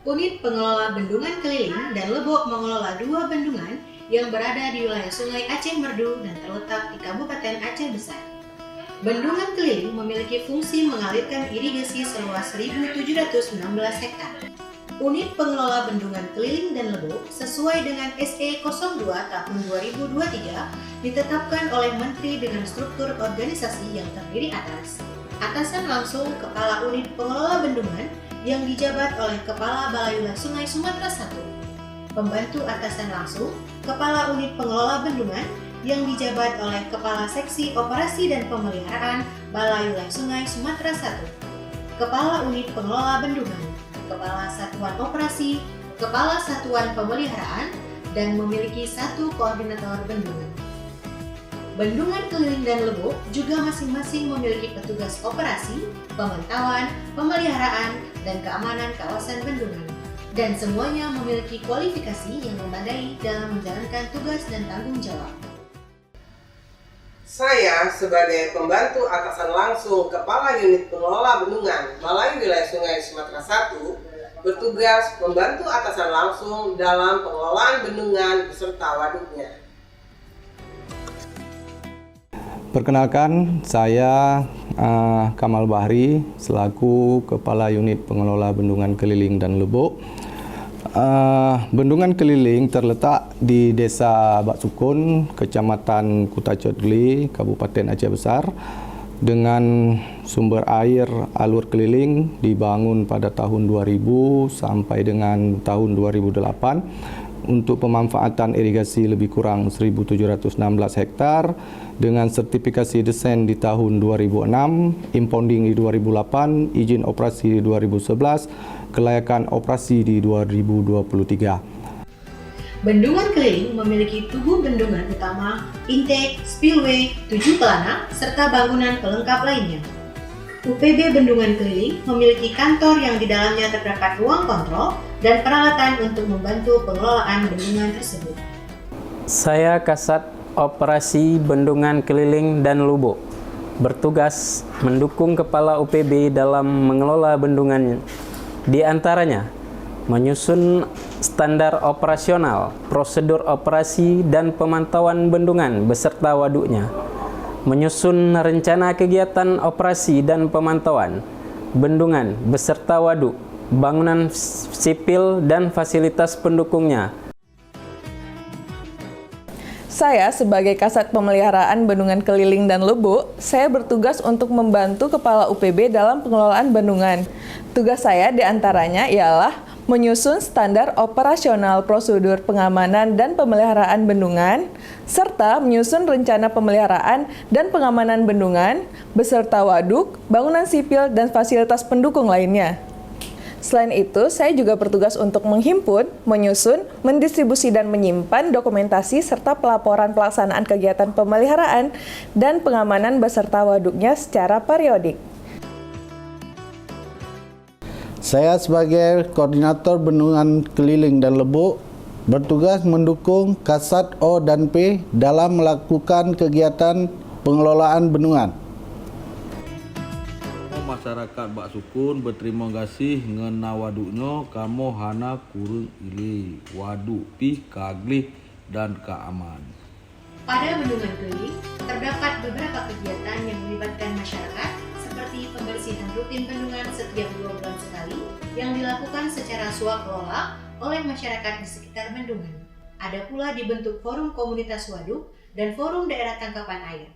Unit Pengelola Bendungan Keliling dan Lebok mengelola 2 bendungan yang berada di wilayah Sungai Aceh Merdu dan terletak di Kabupaten Aceh Besar. Bendungan Keliling memiliki fungsi mengalirkan irigasi seluas 1.716 hektar. Unit Pengelola Bendungan Keliling dan Lebok sesuai dengan SE 02 tahun 2023 ditetapkan oleh Menteri dengan struktur organisasi yang terdiri atas atasan langsung Kepala Unit Pengelola Bendungan yang dijabat oleh Kepala Balai Wilayah Sungai Sumatera I, pembantu atasan langsung Kepala Unit Pengelola Bendungan yang dijabat oleh Kepala Seksi Operasi dan Pemeliharaan Balai Wilayah Sungai Sumatera I, Kepala Unit Pengelola Bendungan, Kepala Satuan Operasi, Kepala Satuan Pemeliharaan, dan memiliki 1 koordinator bendungan. Bendungan Keliling dan Lebok juga masing-masing memiliki petugas operasi, pemantauan, pemeliharaan, dan keamanan kawasan bendungan. Dan semuanya memiliki kualifikasi yang memadai dalam menjalankan tugas dan tanggung jawab. Saya sebagai pembantu atasan langsung Kepala Unit Pengelola Bendungan Balai Wilayah Sungai Sumatera I bertugas membantu atasan langsung dalam pengelolaan bendungan beserta waduknya. Perkenalkan, saya Kamal Bahri selaku Kepala Unit Pengelola Bendungan Keliling dan Lebok. Bendungan Keliling terletak di Desa Bak Sukun, Kecamatan Kutacot-Geli, Kabupaten Aceh Besar, dengan sumber air alur keliling dibangun pada tahun 2000 sampai dengan tahun 2008 untuk pemanfaatan irigasi lebih kurang 1.716 hektar dengan sertifikasi desain di tahun 2006, impounding di 2008, izin operasi di 2011, kelayakan operasi di 2023. Bendungan Keliling memiliki tubuh bendungan utama, intake, spillway, 7 pelana, serta bangunan pelengkap lainnya. UPB Bendungan Keliling memiliki kantor yang di dalamnya terdapat ruang kontrol dan peralatan untuk membantu pengelolaan bendungan tersebut. Saya Kasat Operasi Bendungan Keliling dan Lebok, bertugas mendukung Kepala UPB dalam mengelola bendungan, di antaranya menyusun standar operasional, prosedur operasi dan pemantauan bendungan beserta waduknya, menyusun rencana kegiatan operasi dan pemantauan bendungan beserta waduk, bangunan sipil dan fasilitas pendukungnya. Saya sebagai Kasat Pemeliharaan Bendungan Keliling dan Lebok, saya bertugas untuk membantu Kepala UPB dalam pengelolaan bendungan. Tugas saya diantaranya ialah menyusun standar operasional prosedur pengamanan dan pemeliharaan bendungan, serta menyusun rencana pemeliharaan dan pengamanan bendungan, beserta waduk, bangunan sipil, dan fasilitas pendukung lainnya. Selain itu, saya juga bertugas untuk menghimpun, menyusun, mendistribusi, dan menyimpan dokumentasi serta pelaporan pelaksanaan kegiatan pemeliharaan dan pengamanan beserta waduknya secara periodik. Saya sebagai Koordinator Bendungan Keliling dan Lebok bertugas mendukung Kasat O dan P dalam melakukan kegiatan pengelolaan bendungan. Masyarakat Bak Sukun berterima kasih ngena waduknya kamu hana kurung ili waduk pi kaglih dan keaman. Pada Bendungan Keliling terdapat beberapa kegiatan yang melibatkan masyarakat seperti pembersihan rutin bendungan setiap 2 bulan sekali yang dilakukan secara swakelola oleh masyarakat di sekitar bendungan. Ada pula dibentuk forum komunitas waduk dan forum daerah tangkapan air.